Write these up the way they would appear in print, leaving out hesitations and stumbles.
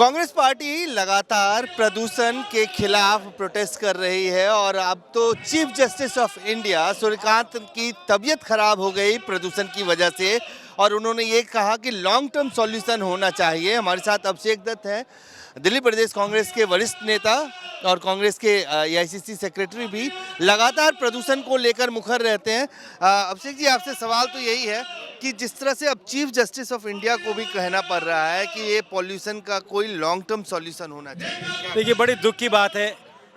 Congress party लगातार प्रदूषण के खिलाफ प्रोटेस्ट कर रही है और अब तो chief justice of India Suryakant की तबीयत खराब हो गई प्रदूषण की वजह से और उन्होंने ये कहा कि लॉन्ग टर्म सॉल्यूशन होना चाहिए। हमारे साथ अभिषेक दत्त हैं, दिल्ली प्रदेश कांग्रेस के वरिष्ठ नेता और कांग्रेस के एआईसीसी सेक्रेटरी भी लगातार प्रदूषण को लेकर मुखर रहते हैं। अभिषेक जी, आपसे सवाल तो यही है कि जिस तरह से अब चीफ जस्टिस ऑफ इंडिया को भी कहना पड़ रहा है कि ये पॉल्यूशन का कोई लॉन्ग टर्म सॉल्यूशन होना चाहिए। देखिए, बड़ी दुख की बात है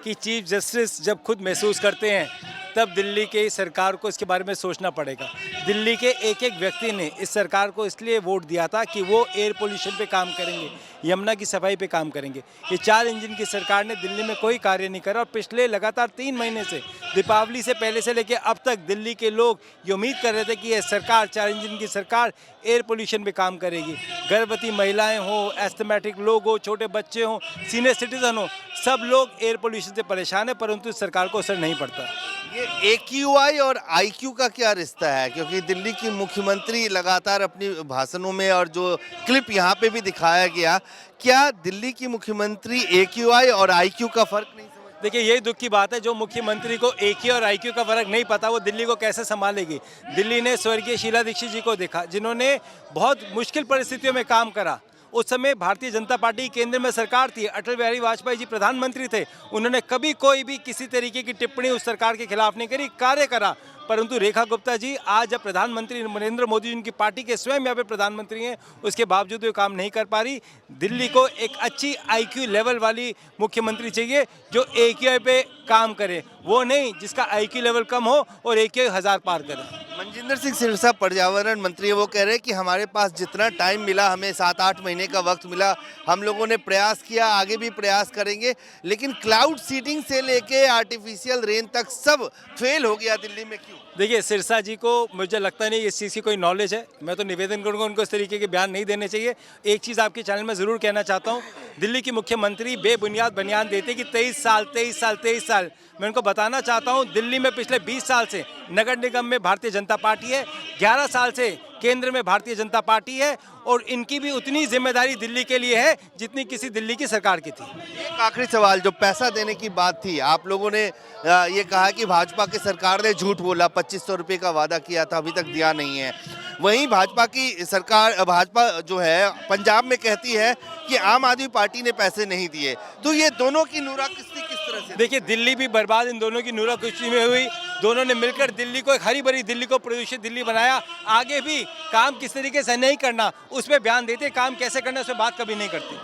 कि चीफ जस्टिस जब खुद महसूस करते हैं तब दिल्ली के सरकार को इसके बारे में सोचना पड़ेगा। दिल्ली के एक एक व्यक्ति ने इस सरकार को इसलिए वोट दिया था कि वो एयर पोल्यूशन पे काम करेंगे, यमुना की सफाई पे काम करेंगे। ये 4 इंजन की सरकार ने दिल्ली में कोई कार्य नहीं करा और पिछले लगातार 3 महीने से, दीपावली से पहले से लेकर अब तक दिल्ली के लोग ये उम्मीद कर रहे थे कि ये सरकार, 4 इंजन की सरकार एयर पोल्यूशन पे काम करेगी। गर्भवती महिलाएं हो, एस्थमेटिक लोग हो, छोटे बच्चे हों, सीनियर सिटीजन हो, सब लोग एयर पोल्यूशन से परेशान है, परंतु इस सरकार को असर नहीं पड़ता। ये AQI और IQ का क्या रिश्ता है? क्योंकि दिल्ली की मुख्यमंत्री लगातार अपनी भाषणों में और जो क्लिप यहाँ पे भी दिखाया गया, क्या दिल्ली की मुख्यमंत्री AQI और IQ का फर्क नहीं समझ? देखिए, यही दुख की बात है, जो मुख्यमंत्री को AQ और IQ का फर्क नहीं पता वो दिल्ली को कैसे संभालेगी। दिल्ली ने स्वर्गीय शीला दीक्षित जी को देखा, जिन्होंने बहुत मुश्किल परिस्थितियों में काम करा। उस समय भारतीय जनता पार्टी केंद्र में सरकार थी, अटल बिहारी वाजपेयी जी प्रधानमंत्री थे। उन्होंने कभी कोई भी किसी तरीके की टिप्पणी उस सरकार के खिलाफ नहीं करी, कार्य करा। परंतु रेखा गुप्ता जी आज जब प्रधानमंत्री नरेंद्र मोदी जी उनकी पार्टी के स्वयं यहाँ पे प्रधानमंत्री हैं, उसके बावजूद वो काम नहीं कर पा रही। दिल्ली को एक अच्छी IQ लेवल वाली मुख्यमंत्री चाहिए जो AQI पे काम करे, वो नहीं जिसका IQ लेवल कम हो और AQI 1000 पार करे। मनजिंदर सिंह सिरसा पर्यावरण मंत्री है, वो कह रहे हैं कि हमारे पास जितना टाइम मिला, हमें 7-8 महीने का वक्त मिला, हम लोगों ने प्रयास किया, आगे भी प्रयास करेंगे, लेकिन क्लाउड सीडिंग से लेके आर्टिफिशियल रेन तक सब फेल हो गया दिल्ली में। क्यों? देखिए, सिरसा जी को मुझे लगता नहीं इस चीज़ की कोई नॉलेज है। मैं तो निवेदन करूंगा उनको इस तरीके के बयान नहीं देने चाहिए। एक चीज़ आपके चैनल में ज़रूर कहना चाहता हूं, दिल्ली की मुख्यमंत्री बेबुनियाद बयान देते कि 23 साल। मैं उनको बताना चाहता हूं, दिल्ली में पिछले 20 साल से नगर निगम में भारतीय जनता पार्टी है, 11 साल से केंद्र में भारतीय जनता पार्टी है और इनकी भी उतनी जिम्मेदारी दिल्ली के लिए है जितनी किसी दिल्ली की सरकार की थी। एक आखिरी सवाल, जो पैसा देने की बात थी, आप लोगों ने ये कहा कि भाजपा की सरकार ने झूठ बोला, 2500 रुपये का वादा किया था, अभी तक दिया नहीं है। वहीं भाजपा की सरकार, भाजपा जो है पंजाब में कहती है कि आम आदमी पार्टी ने पैसे नहीं दिए। तो ये दोनों की नूरा किस तरह से? देखिए, दिल्ली भी बर्बाद इन दोनों की नूरा कुश्ती में हुई। दोनों ने मिलकर दिल्ली को एक हरी भरी दिल्ली को प्रदूषित दिल्ली बनाया। आगे भी काम किस तरीके से नहीं करना उस पर बयान देते, काम कैसे करना उस पर बात कभी नहीं करती।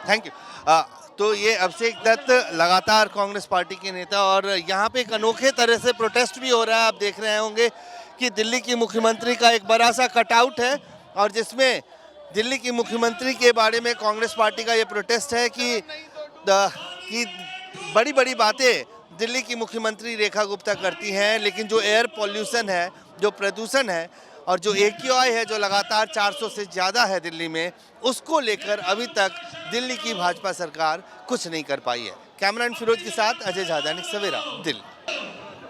Thank you. तो ये अभिषेक दत्त लगातार कांग्रेस पार्टी के नेता, और यहाँ पे एक अनोखे तरह से प्रोटेस्ट भी हो रहा है। आप देख रहे होंगे कि दिल्ली की मुख्यमंत्री का एक बड़ा सा कटआउट है और जिसमें दिल्ली की मुख्यमंत्री के बारे में कांग्रेस पार्टी का ये प्रोटेस्ट है कि बड़ी बड़ी बातें दिल्ली की मुख्यमंत्री रेखा गुप्ता करती हैं, लेकिन जो एयर पॉल्यूशन है, जो प्रदूषण है और जो AQI है जो लगातार 400 से ज़्यादा है दिल्ली में, उसको लेकर अभी तक दिल्ली की भाजपा सरकार कुछ नहीं कर पाई है। कैमरामैन फिरोज के साथ अजय झा, दैनिक सवेरा, दिल्ली।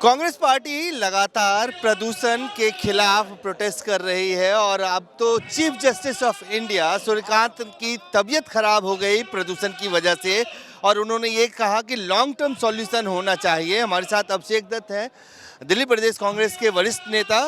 कांग्रेस पार्टी लगातार प्रदूषण के खिलाफ प्रोटेस्ट कर रही है और अब तो chief justice of India Suryakant की तबीयत खराब हो गई प्रदूषण की वजह से और उन्होंने ये कहा कि लॉन्ग टर्म सॉल्यूशन होना चाहिए। हमारे साथ अभिषेक दत्त हैं, दिल्ली प्रदेश कांग्रेस के वरिष्ठ नेता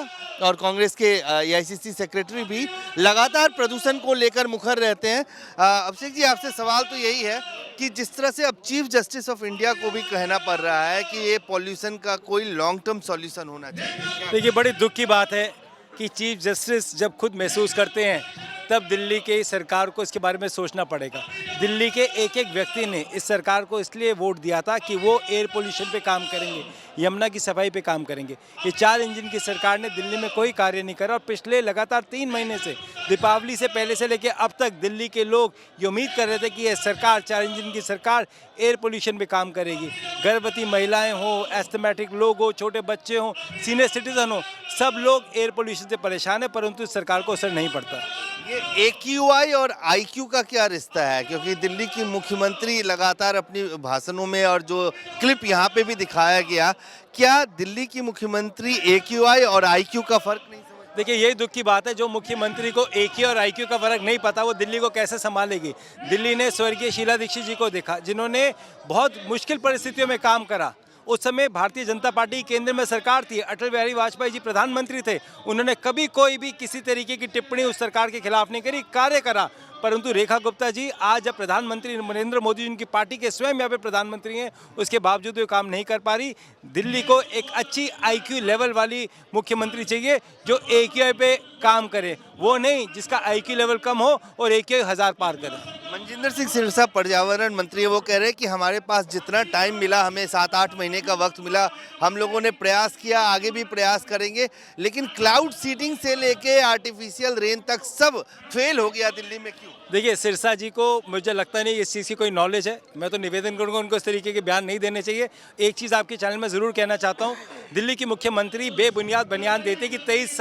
और कांग्रेस के एआईसीसी सेक्रेटरी भी लगातार प्रदूषण को लेकर मुखर रहते हैं। अभिषेक जी, आपसे सवाल तो यही है कि जिस तरह से अब चीफ जस्टिस ऑफ इंडिया को भी कहना पड़ रहा है कि ये पॉल्यूशन का कोई लॉन्ग टर्म सॉल्यूशन होना चाहिए। देखिए, बड़ी दुख की बात है कि चीफ जस्टिस जब खुद महसूस करते हैं तब दिल्ली के सरकार को इसके बारे में सोचना पड़ेगा। दिल्ली के एक एक व्यक्ति ने इस सरकार को इसलिए वोट दिया था कि वो एयर पोल्यूशन पे काम करेंगे, यमुना की सफाई पे काम करेंगे। ये 4 इंजन की सरकार ने दिल्ली में कोई कार्य नहीं करा और पिछले लगातार 3 महीने से, दीपावली से पहले से लेकर अब तक दिल्ली के लोग ये उम्मीद कर रहे थे कि ये सरकार, 4 इंजन की सरकार एयर पोल्यूशन पे काम करेगी। गर्भवती महिलाएं हो, एस्थमेटिक लोग हो, छोटे बच्चे हों, सीनियर सिटीजन हो, सब लोग एयर पोल्यूशन से परेशान है, परंतु इस सरकार को असर नहीं पड़ता। ये AQI और IQ का क्या रिश्ता है? क्योंकि दिल्ली की मुख्यमंत्री लगातार अपनी भाषणों में और जो क्लिप यहाँ पे भी दिखाया गया, क्या दिल्ली की मुख्यमंत्री AQI और IQ का फर्क नहीं समझ? देखिए यही दुख की बात है, जो मुख्यमंत्री को AQ और IQ का फर्क नहीं पता वो दिल्ली को कैसे संभालेगी। दिल्ली ने स्वर्गीय शीला दीक्षित जी को देखा, जिन्होंने बहुत मुश्किल परिस्थितियों में काम करा। उस समय भारतीय जनता पार्टी केंद्र में सरकार थी, अटल बिहारी वाजपेयी जी प्रधानमंत्री थे। उन्होंने कभी कोई भी किसी तरीके की टिप्पणी उस सरकार के खिलाफ नहीं करी, कार्य करा। परंतु रेखा गुप्ता जी आज जब प्रधानमंत्री नरेंद्र मोदी जी उनकी पार्टी के स्वयं यहाँ पे प्रधानमंत्री हैं, उसके बावजूद वो काम नहीं कर पा रही। दिल्ली को एक अच्छी IQ लेवल वाली मुख्यमंत्री चाहिए, जो AQI पे काम करे, वो नहीं जिसका IQ लेवल कम हो और AQI 1000 पार करे। मनजिंदर सिंह सिरसा पर्यावरण मंत्री है, वो कह रहे हैं कि हमारे पास जितना टाइम मिला, हमें 7-8 महीने का वक्त मिला, हम लोगों ने प्रयास किया, आगे भी प्रयास करेंगे, लेकिन क्लाउड सीडिंग से लेके आर्टिफिशियल रेन तक सब फेल हो गया दिल्ली में। क्यों? देखिए सिरसा जी को मुझे लगता नहीं इस चीज़ की कोई नॉलेज है। मैं तो निवेदन करूंगा उनको इस तरीके के बयान नहीं देने चाहिए। एक चीज़ आपके चैनल में ज़रूर कहना चाहता हूं, दिल्ली की मुख्यमंत्री बेबुनियाद बयान देते कि 23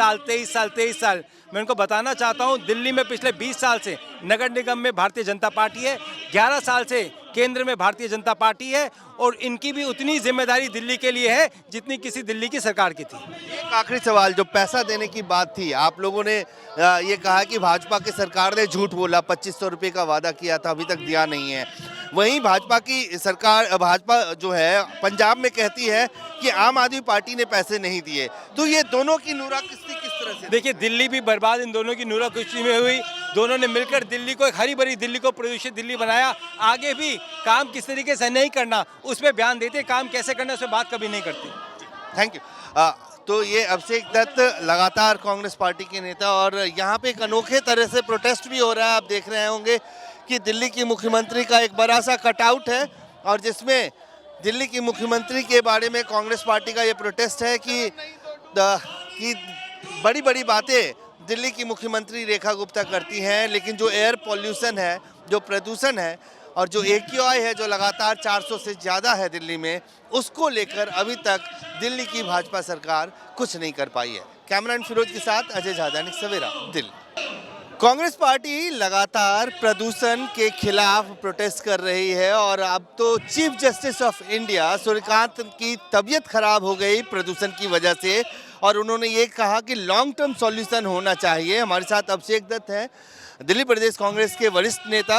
साल। मैं उनको बताना चाहता हूं, दिल्ली में पिछले 20 साल से नगर निगम में भारतीय जनता पार्टी है, 11 साल से केंद्र में भारतीय जनता पार्टी है, और इनकी भी उतनी जिम्मेदारी दिल्ली के लिए है जितनी किसी दिल्ली की सरकार की थी। एक आखिरी सवाल, जो पैसा देने की बात थी, आप लोगों ने ये कहा कि भाजपा की सरकार ने झूठ बोला, 2500 रुपये का वादा किया था, अभी तक दिया नहीं है। वहीं भाजपा की सरकार, भाजपा जो है पंजाब में कहती है कि आम आदमी पार्टी ने पैसे नहीं दिए। तो ये दोनों की नूरा किस तरह से? देखिए दिल्ली भी बर्बाद इन दोनों की नूरा कुश्ती में हुई। दोनों ने मिलकर दिल्ली को एक हरी भरी दिल्ली को प्रदूषित दिल्ली बनाया। आगे भी काम किस तरीके से नहीं करना उस पर बयान देते, काम कैसे करना उस पर बात कभी नहीं करते। Thank you. तो ये अभिषेक दत्त लगातार कांग्रेस पार्टी के नेता, और यहाँ पे एक अनोखे तरह से प्रोटेस्ट भी हो रहा है। आप देख रहे होंगे कि दिल्ली की मुख्यमंत्री का एक बड़ा सा कटआउट है, और जिसमें दिल्ली की मुख्यमंत्री के बारे में कांग्रेस पार्टी का ये प्रोटेस्ट है कि बड़ी बड़ी बातें दिल्ली की मुख्यमंत्री रेखा गुप्ता करती हैं, लेकिन जो एयर पॉल्यूशन है, जो प्रदूषण है, और जो AQI है जो लगातार 400 से ज़्यादा है दिल्ली में, उसको लेकर अभी तक दिल्ली की भाजपा सरकार कुछ नहीं कर पाई है। कैमरामैन फिरोज के साथ अजय झा, दैनिक सवेरा, दिल्ली। कांग्रेस पार्टी लगातार प्रदूषण के खिलाफ प्रोटेस्ट कर रही है, और अब तो chief justice of India Suryakant की तबीयत खराब हो गई प्रदूषण की वजह से, और उन्होंने ये कहा कि लॉन्ग टर्म सॉल्यूशन होना चाहिए। हमारे साथ अभिषेक दत्त हैं, दिल्ली प्रदेश कांग्रेस के वरिष्ठ नेता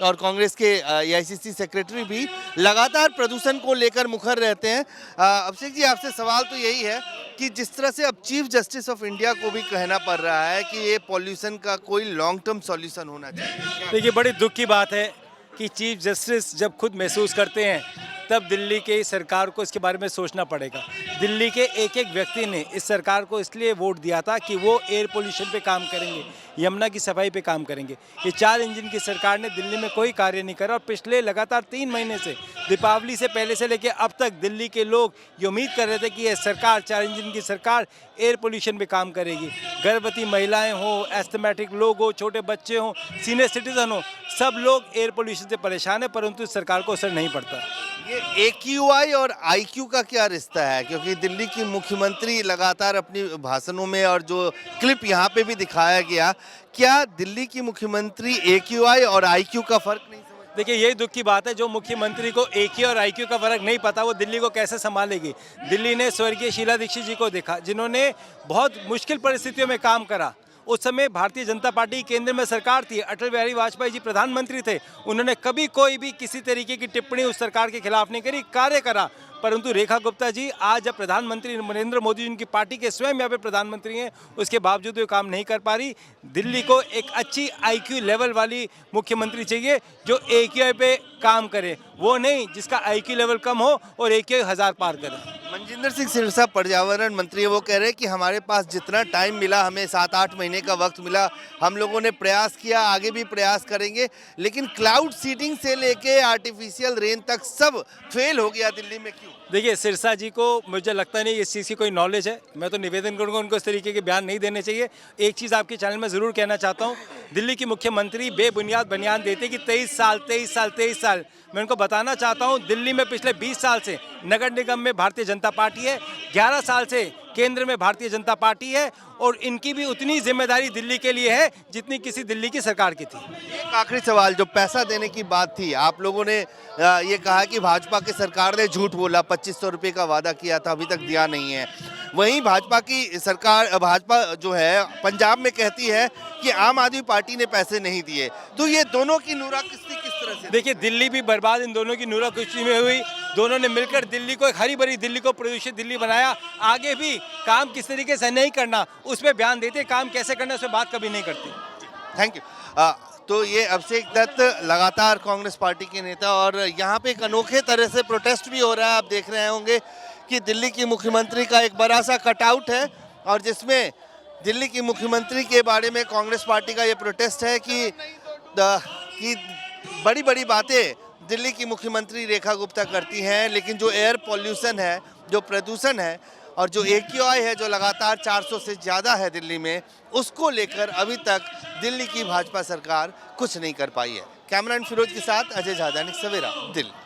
और कांग्रेस के AICC सेक्रेटरी भी, लगातार प्रदूषण को लेकर मुखर रहते हैं। अभिषेक जी, आपसे सवाल तो यही है कि जिस तरह से अब चीफ जस्टिस ऑफ इंडिया को भी कहना पड़ रहा है कि ये पॉल्यूशन का कोई लॉन्ग टर्म सॉल्यूशन होना चाहिए। देखिए बड़ी दुख की बात है कि चीफ जस्टिस जब खुद महसूस करते हैं तब दिल्ली के सरकार को इसके बारे में सोचना पड़ेगा। दिल्ली के एक एक व्यक्ति ने इस सरकार को इसलिए वोट दिया था कि वो एयर पोल्यूशन पे काम करेंगे, यमुना की सफाई पे काम करेंगे। ये 4 इंजन की सरकार ने दिल्ली में कोई कार्य नहीं करा, और पिछले लगातार 3 महीने से, दीपावली से पहले से लेकर अब तक दिल्ली के लोग ये उम्मीद कर रहे थे कि ये सरकार, 4 इंजन की सरकार, एयर पोल्यूशन पे काम करेगी। गर्भवती महिलाएं हो, एस्थमेटिक लोग हो, छोटे बच्चे हों, सीनियर सिटीजन हो, सब लोग एयर पोल्यूशन से परेशान है, परंतु इस सरकार को असर नहीं पड़ता। ये AQI और IQ का क्या रिश्ता है? क्योंकि दिल्ली की मुख्यमंत्री लगातार अपनी भाषणों में, और जो क्लिप यहाँ पे भी दिखाया गया, क्या दिल्ली की मुख्यमंत्री AQI और IQ का फर्क नहीं समझती? देखिए यही दुख की बात है, जो मुख्यमंत्री को AQ और IQ का फर्क नहीं पता वो दिल्ली को कैसे संभालेगी। दिल्ली ने स्वर्गीय शीला दीक्षित जी को देखा, जिन्होंने बहुत मुश्किल परिस्थितियों में काम करा। उस समय भारतीय जनता पार्टी केंद्र में सरकार थी, अटल बिहारी वाजपेयी जी प्रधानमंत्री थे। उन्होंने कभी कोई भी किसी तरीके की टिप्पणी उस सरकार के खिलाफ नहीं करी, कार्य करा। परंतु रेखा गुप्ता जी आज जब प्रधानमंत्री नरेंद्र मोदी जी उनकी पार्टी के स्वयं यहाँ पे प्रधानमंत्री हैं, उसके बावजूद वो काम नहीं कर पा रही। दिल्ली को एक अच्छी IQ लेवल वाली मुख्यमंत्री चाहिए, जो AQI पे काम करे, वो नहीं जिसका IQ लेवल कम हो और AQI 1000 पार करे। मनजिंदर सिंह सिरसा पर्यावरण मंत्री है, वो कह रहे हैं कि हमारे पास जितना टाइम मिला, हमें 7-8 महीने का वक्त मिला, हम लोगों ने प्रयास किया, आगे भी प्रयास करेंगे, लेकिन क्लाउड सीडिंग से लेके आर्टिफिशियल रेन तक सब फेल हो गया दिल्ली में। क्यों? देखिए सिरसा जी को मुझे लगता नहीं इस चीज़ की कोई नॉलेज है। मैं तो निवेदन करूंगा उनको इस तरीके के बयान नहीं देने चाहिए। एक चीज़ आपके चैनल में ज़रूर कहना चाहता हूं, दिल्ली की मुख्यमंत्री बेबुनियाद बयान देते कि 23 साल। मैं उनको बताना चाहता हूं, दिल्ली में पिछले 20 साल से नगर निगम में भारतीय जनता पार्टी है, 11 साल से केंद्र में भारतीय जनता पार्टी है और इनकी भी उतनी जिम्मेदारी दिल्ली के लिए है जितनी किसी दिल्ली की सरकार की थी। एक आखिरी सवाल, जो पैसा देने की बात थी, आप लोगों ने ये कहा कि भाजपा की सरकार ने झूठ बोला, 2500 रुपये का वादा किया था, अभी तक दिया नहीं है। वहीं भाजपा की सरकार, भाजपा जो है पंजाब में कहती है कि आम आदमी पार्टी ने पैसे नहीं दिए। तो ये दोनों की नूरा किस्ती किस तरह से? देखिए, दिल्ली भी बर्बाद इन दोनों की नूरा कुश्ती में हुई। दोनों ने मिलकर दिल्ली को, एक हरी भरी दिल्ली को प्रदूषित दिल्ली बनाया। आगे भी काम किस तरीके से नहीं करना उस पर बयान देते, काम कैसे करना उस पर बात कभी नहीं करती। Thank you. तो ये अभिषेक दत्त लगातार कांग्रेस पार्टी के नेता, और यहाँ पे एक अनोखे तरह से प्रोटेस्ट भी हो रहा है। आप देख रहे होंगे कि दिल्ली की मुख्यमंत्री का एक बड़ा सा कटआउट है और जिसमें दिल्ली की मुख्यमंत्री के बारे में कांग्रेस पार्टी का ये प्रोटेस्ट है कि बड़ी बड़ी बातें दिल्ली की मुख्यमंत्री रेखा गुप्ता करती हैं, लेकिन जो एयर पॉल्यूशन है, जो प्रदूषण है और जो AQI है जो लगातार 400 से ज़्यादा है दिल्ली में, उसको लेकर अभी तक दिल्ली की भाजपा सरकार कुछ नहीं कर पाई है। कैमरामैन फिरोज के साथ अजय झा, दैनिक सवेरा, दिल्ली।